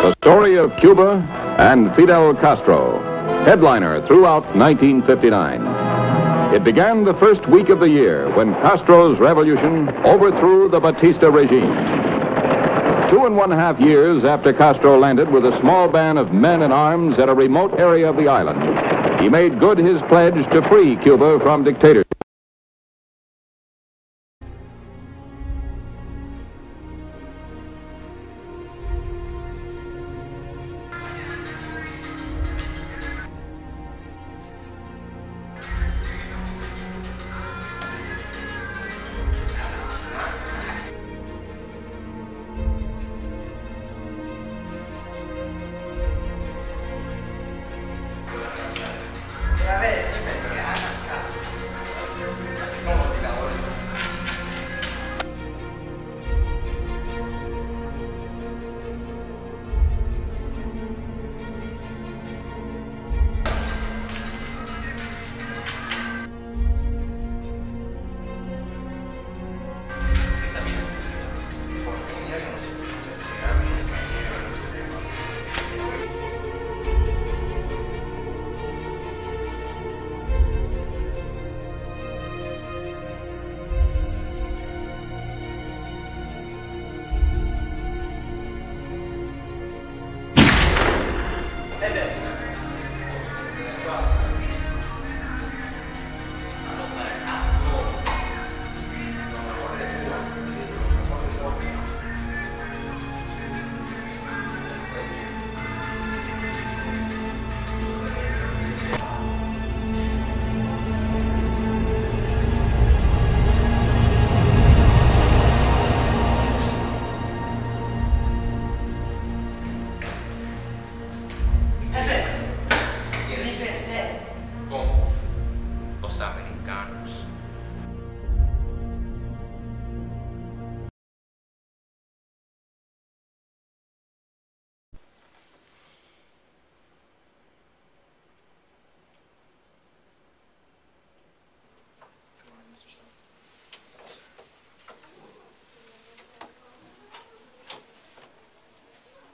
The story of Cuba and Fidel Castro, headliner throughout 1959. It began the first week of the year when Castro's revolution overthrew the Batista regime. 2.5 years after Castro landed with a small band of men in arms at a remote area of the island, he made good his pledge to free Cuba from dictatorship.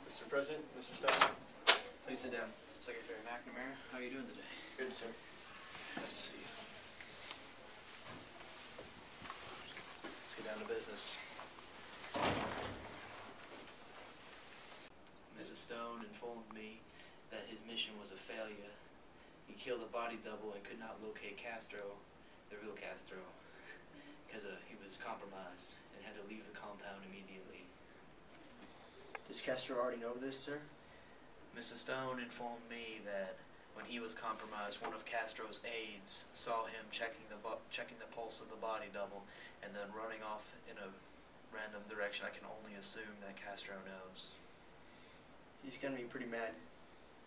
Mr. President, Mr. Stone, please sit down. Secretary McNamara, how are you doing today? Good, sir. Let's see. Let's get down to business. Mrs. Stone informed me that his mission was a failure. He killed a body double and could not locate Castro, the real Castro, because he was compromised and had to leave the compound immediately. Does Castro already know this, sir? Mr. Stone informed me that when he was compromised, one of Castro's aides saw him checking the pulse of the body double and then running off in a random direction. I can only assume that Castro knows. He's gonna be pretty mad.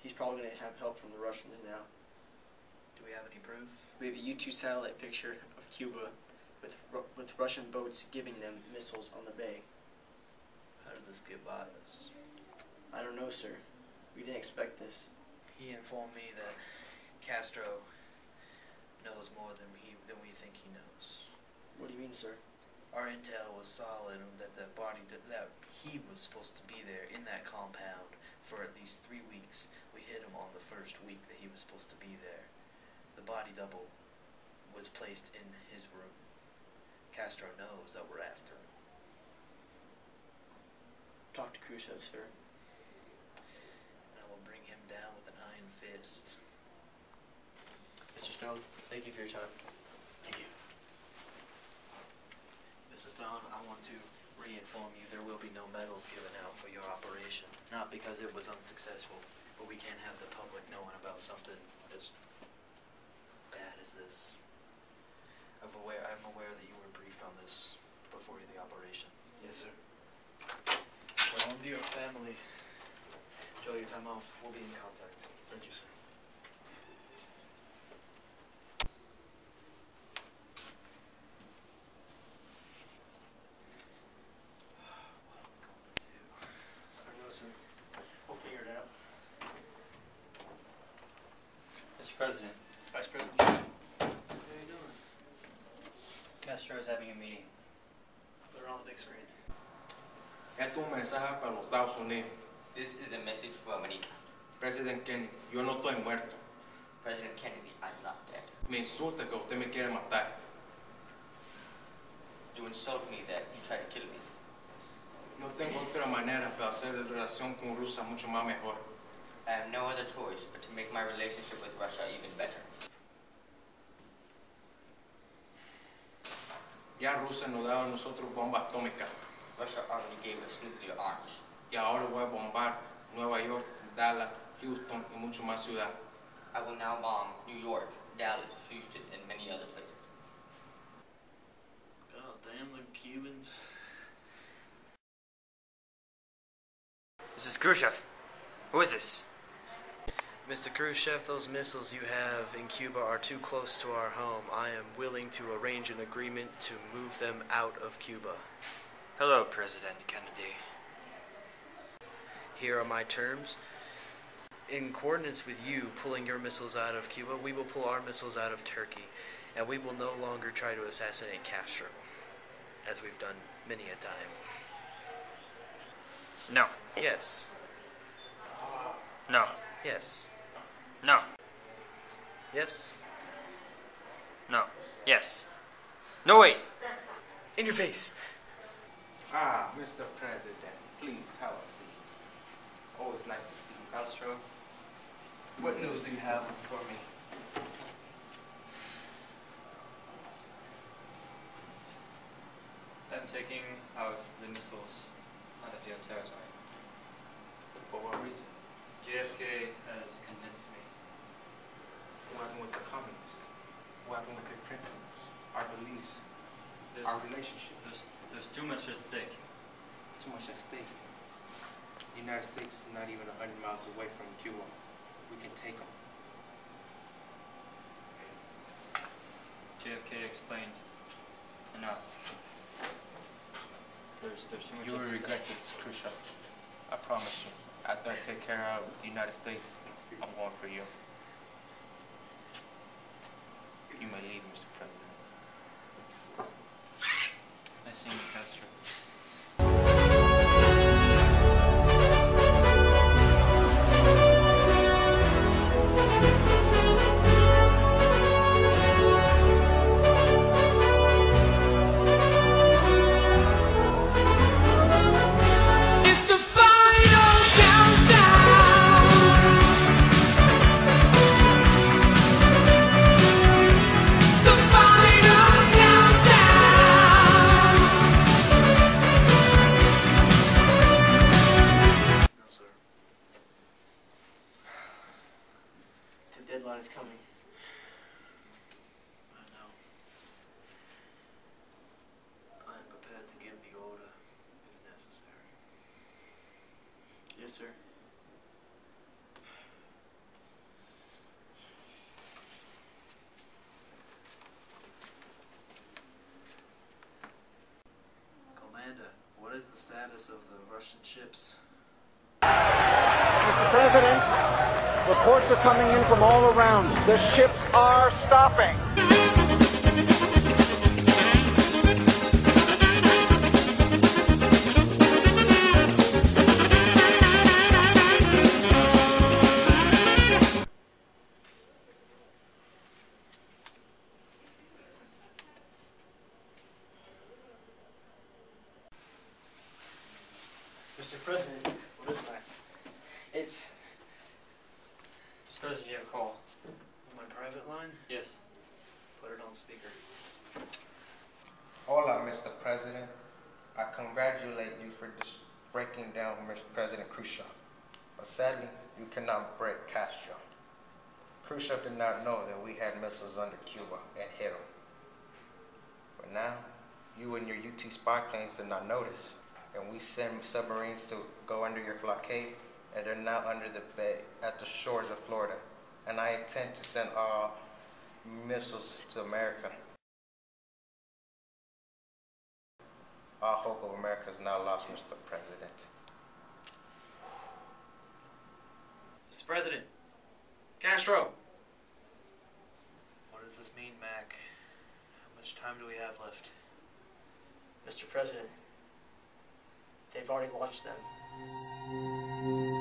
He's probably gonna have help from the Russians now. Do we have any proof? We have a U-2 satellite picture of Cuba with Russian boats giving them missiles on the bay. How did this get by us? I don't know, sir. We didn't expect this. He informed me that Castro knows more than we think he knows. What do you mean, sir? Our intel was solid that that he was supposed to be there in that compound for at least 3 weeks. We hit him on the first week that he was supposed to be there. The body double was placed in his room. Castro knows that we're after him. Talk to Khrushchev, sir. And I will bring him down with an iron fist. Mr. Stone, thank you for your time. Thank you. Mrs. Stone, I want to re-inform you there will be no medals given out for your operation. Not because it was unsuccessful, but we can't have the public knowing about something as bad as this. I'm aware that you were briefed on this before the operation. Yes, sir. Go home to your family. Enjoy your time off. We'll be in contact. Thank you, sir. I don't know, sir. We'll figure it out. Mr. President, Vice President Jackson. How are you doing? Castro is having a meeting. Put it on the big screen. Esto es un mensaje para los Estados Unidos. This is a message for America. President Kennedy, yo no estoy muerto. President Kennedy, I'm not dead. Me insulta que usted me quiere matar. You insult me that you try to kill me. No tengo otra manera para hacer la relación con Rusia mucho más mejor. I have no other choice but to make my relationship with Russia even better. Ya Rusia nos da a nosotros bomba atómica. Russia already gave us nuclear arms. Y ahora voy a bombar Nueva York, Dallas, Houston y mucho más ciudad. I will now bomb New York, Dallas, Houston, and many other places. God damn them Cubans. This is Khrushchev. Who is this? Mr. Khrushchev, those missiles you have in Cuba are too close to our home. I am willing to arrange an agreement to move them out of Cuba. Hello, President Kennedy. Here are my terms. In coordinates with you pulling your missiles out of Cuba, we will pull our missiles out of Turkey, and we will no longer try to assassinate Castro, as we've done many a time. No. Yes. No. Yes. No. Yes. No. Yes. No, wait. In your face. Ah, Mr. President, please have a seat. Always nice to see you. Castro, What news do you have for me? I'm taking out the missiles out of your territory. For what reason? JFK has convinced me. What happened with the communists? What happened with their principles, our beliefs, There's, our relationship? there's too much at stake. Too much at stake. The United States is not even 100 miles away from Cuba. We can take them. JFK explained enough. There's too much You at will stake. regret this, Khrushchev. I promise you. After I take care of the United States, I'm going for you. You may leave, Mr. President. I see you, Castro. The deadline is coming. I know. I am prepared to give the order if necessary. Yes, sir. Commander, what is the status of the Russian ships? Mr. President, reports are coming in from all around. The ships are stopping. Mr. President, what is that? It's Mr. President, you have a call. My private line? Yes. Put it on speaker. Hola, Mr. President. I congratulate you for breaking down Mr. President Khrushchev. But sadly, you cannot break Castro. Khrushchev did not know that we had missiles under Cuba and hit him. But now, you and your UT spy planes did not notice. And we send submarines to go under your blockade, and they're now under the bay at the shores of Florida. And I intend to send all missiles to America. All hope of America is now lost, Mr. President. Mr. President! Castro! What does this mean, Mac? How much time do we have left? Mr. President. They've already launched them. America.